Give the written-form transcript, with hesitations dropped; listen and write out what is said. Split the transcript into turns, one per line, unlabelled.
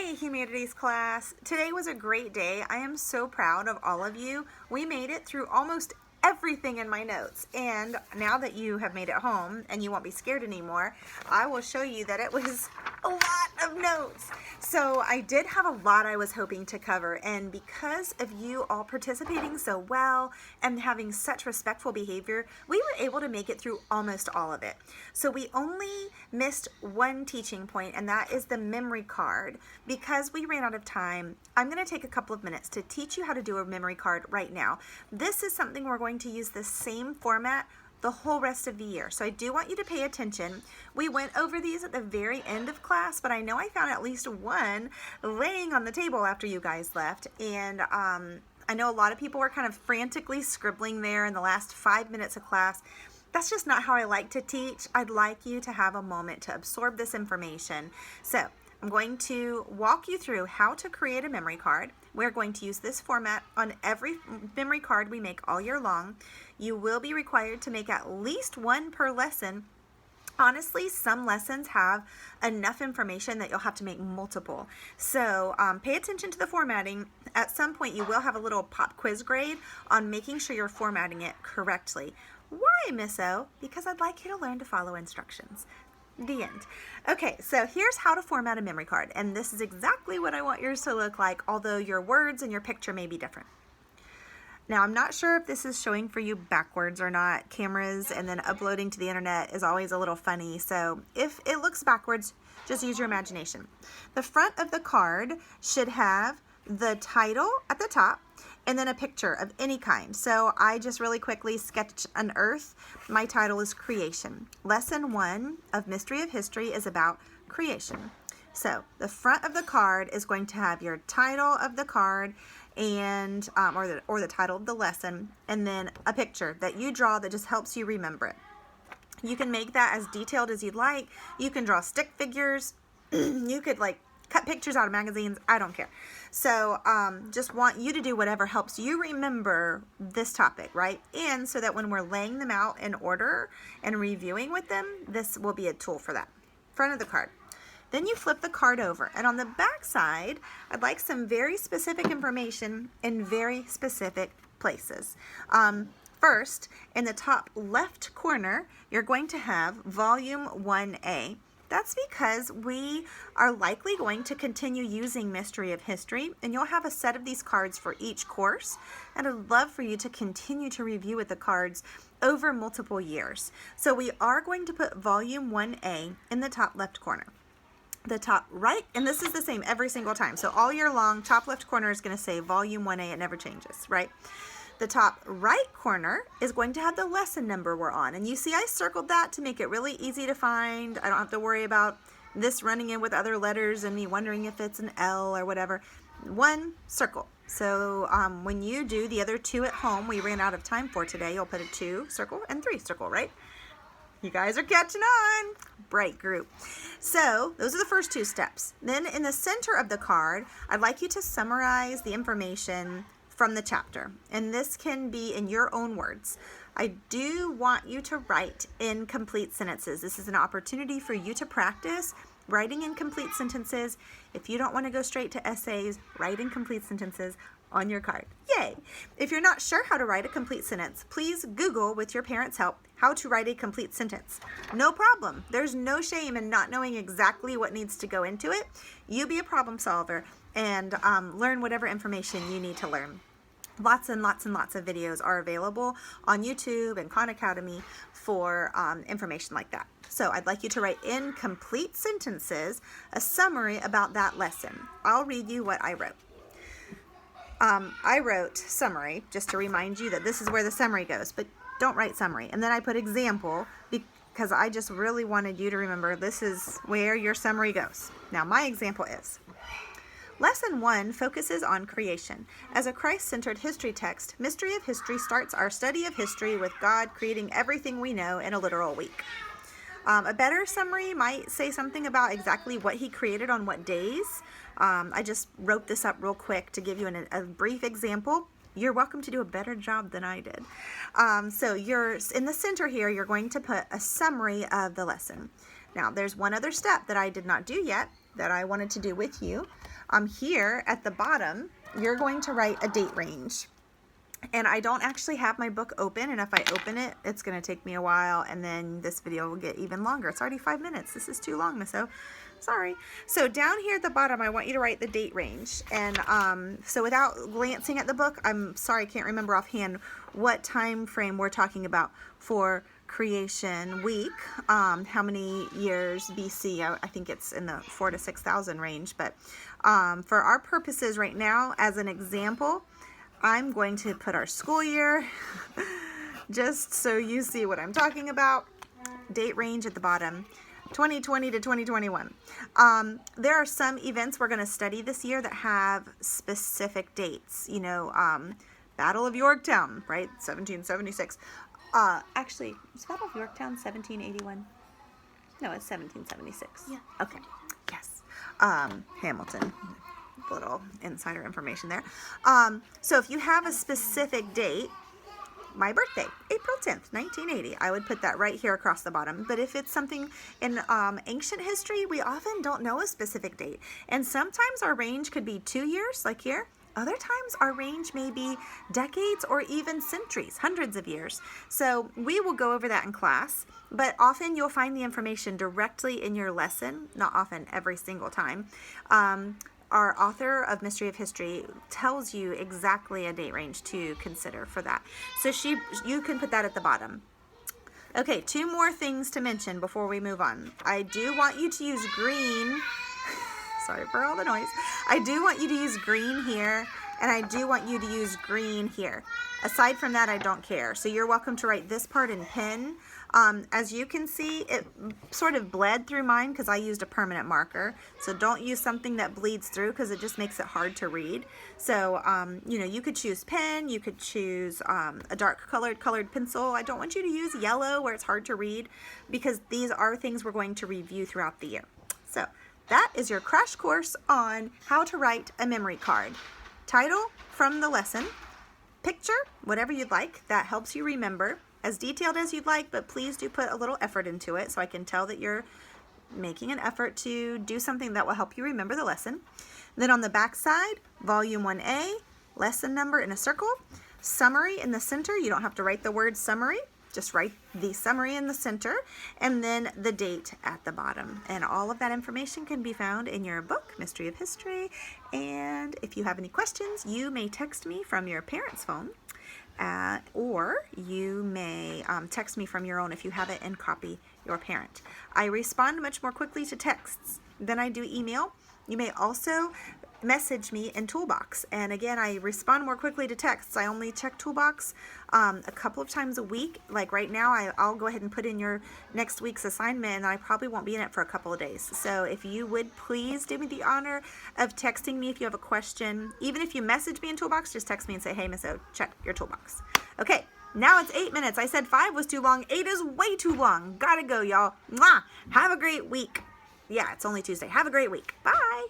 Hey Humanities class, today was a great day. I am so proud of all of you. We made it through almost everything in my notes, and now that you have made it home and you won't be scared anymore, I will show you that it was a lot of notes. So I did have a lot I was hoping to cover, and because of you all participating so well and having such respectful behavior, we were able to make it through almost all of it. So we only missed one teaching point, and that is the memory card. Because we ran out of time, I'm going to take a couple of minutes to teach you how to do a memory card right now. This is something we're going to use the same format the whole rest of the year. So I do want you to pay attention. We went over these at the very end of class, but I know I found at least one laying on the table after you guys left. And I know a lot of people were kind of frantically scribbling there in the last 5 minutes of class. That's just not how I like to teach. I'd like you to have a moment to absorb this information. So I'm going to walk you through how to create a memory card. We're going to use this format on every memory card we make all year long. You will be required to make at least one per lesson. Honestly, some lessons have enough information that you'll have to make multiple. So pay attention to the formatting. At some point, you will have a little pop quiz grade on making sure you're formatting it correctly. Why, Miss O? Because I'd like you to learn to follow instructions. The end. Okay, so here's how to format a memory card, and this is exactly what I want yours to look like, although your words and your picture may be different. Now, I'm not sure if this is showing for you backwards or not. Cameras and then uploading to the internet is always a little funny, so if it looks backwards, just use your imagination. The front of the card should have the title at the top and then a picture of any kind. So I just really quickly sketched an earth. My title is Creation. Lesson 1 of Mystery of History is about creation. So the front of the card is going to have your title of the card and or the title of the lesson, and then a picture that you draw that just helps you remember it. You can make that as detailed as you'd like. You can draw stick figures. You could cut pictures out of magazines. I don't care. So just want you to do whatever helps you remember this topic, right? And so that when we're laying them out in order and reviewing with them, this will be a tool for that. Front of the card. Then you flip the card over, and on the back side, I'd like some very specific information in very specific places. First, in the top left corner, you're going to have Volume 1A. That's because we are likely going to continue using Mystery of History, and you'll have a set of these cards for each course, and I'd love for you to continue to review with the cards over multiple years. So we are going to put Volume 1A in the top left corner. The top right, and this is the same every single time, so all year long, top left corner is going to say Volume 1A, it never changes, right? The top right corner is going to have the lesson number we're on, and you see I circled that to make it really easy to find. I don't have to worry about this running in with other letters and me wondering if it's an L or whatever. One circle. So when you do the other two at home, we ran out of time for today, you'll put a 2 circle and 3 circle, right? You guys are catching on. Bright group. So those are the first 2 steps. Then in the center of the card, I'd like you to summarize the information from the chapter. And this can be in your own words. I do want you to write in complete sentences. This is an opportunity for you to practice writing in complete sentences. If you don't want to go straight to essays, write in complete sentences on your card. Yay! If you're not sure how to write a complete sentence, please Google, with your parents' help, how to write a complete sentence. No problem. There's no shame in not knowing exactly what needs to go into it. You be a problem solver and learn whatever information you need to learn. Lots and lots and lots of videos are available on YouTube and Khan Academy for information like that. So I'd like you to write in complete sentences a summary about that lesson. I'll read you what I wrote. I wrote summary, just to remind you that this is where the summary goes, but don't write summary. And then I put example because I just really wanted you to remember this is where your summary goes. Now my example is, Lesson 1 focuses on creation. As a Christ-centered history text, Mystery of History starts our study of history with God creating everything we know in a literal week. A better summary might say something about exactly what he created on what days. I just wrote this up real quick to give you a brief example. You're welcome to do a better job than I did. So you're in the center here, you're going to put a summary of the lesson. Now, there's one other step that I did not do yet. that I wanted to do with you. Here at the bottom, you're going to write a date range. And I don't actually have my book open, and if I open it, it's going to take me a while, and then this video will get even longer. It's already 5 minutes. This is too long, Miss O. Sorry. So down here at the bottom, I want you to write the date range. And so without glancing at the book, I'm sorry, I can't remember offhand what time frame we're talking about for creation week. How many years BC? I think it's in the 4,000 to 6,000 range. But for our purposes right now, as an example, I'm going to put our school year just so you see what I'm talking about. Date range at the bottom, 2020 to 2021. There are some events we're going to study this year that have specific dates. You know, Battle of Yorktown, right? 1776. Actually, is Battle of Yorktown 1781? No, it's 1776. Yeah. Okay. Yes. Hamilton. Little insider information there. So if you have a specific date, my birthday, April 10th, 1980, I would put that right here across the bottom. But if it's something in ancient history, we often don't know a specific date. And sometimes our range could be 2 years, like here. Other times our range may be decades or even centuries, hundreds of years. So we will go over that in class, but often you'll find the information directly in your lesson, not often, every single time. Our author of Mystery of History tells you exactly a date range to consider for that. So you can put that at the bottom. Okay, 2 more things to mention before we move on. I do want you to use green. Sorry for all the noise. I do want you to use green here, and I do want you to use green here. Aside from that, I don't care. So you're welcome to write this part in pen. As you can see, it sort of bled through mine because I used a permanent marker. So don't use something that bleeds through because it just makes it hard to read. So, you know, you could choose pen, you could choose a dark colored pencil. I don't want you to use yellow where it's hard to read because these are things we're going to review throughout the year. So that is your crash course on how to write a memory card. Title from the lesson, picture, whatever you'd like that helps you remember, as detailed as you'd like, but please do put a little effort into it so I can tell that you're making an effort to do something that will help you remember the lesson. Then on the back side, volume 1A, lesson number in a circle, summary in the center. You don't have to write the word summary, just write the summary in the center, and then the date at the bottom. And all of that information can be found in your book, Mystery of History. And if you have any questions, you may text me from your parents' phone. Or you may text me from your own if you have it and copy your parent. I respond much more quickly to texts than I do email. You may also message me in Toolbox. And again, I respond more quickly to texts. I only check Toolbox a couple of times a week. Like right now, I'll go ahead and put in your next week's assignment, and I probably won't be in it for a couple of days. So if you would please do me the honor of texting me if you have a question. Even if you message me in Toolbox, just text me and say, hey, Miss O, check your Toolbox. Okay, now it's 8 minutes. I said 5 was too long. 8 is way too long. Gotta go, y'all. Mwah! Have a great week. Yeah, it's only Tuesday. Have a great week. Bye.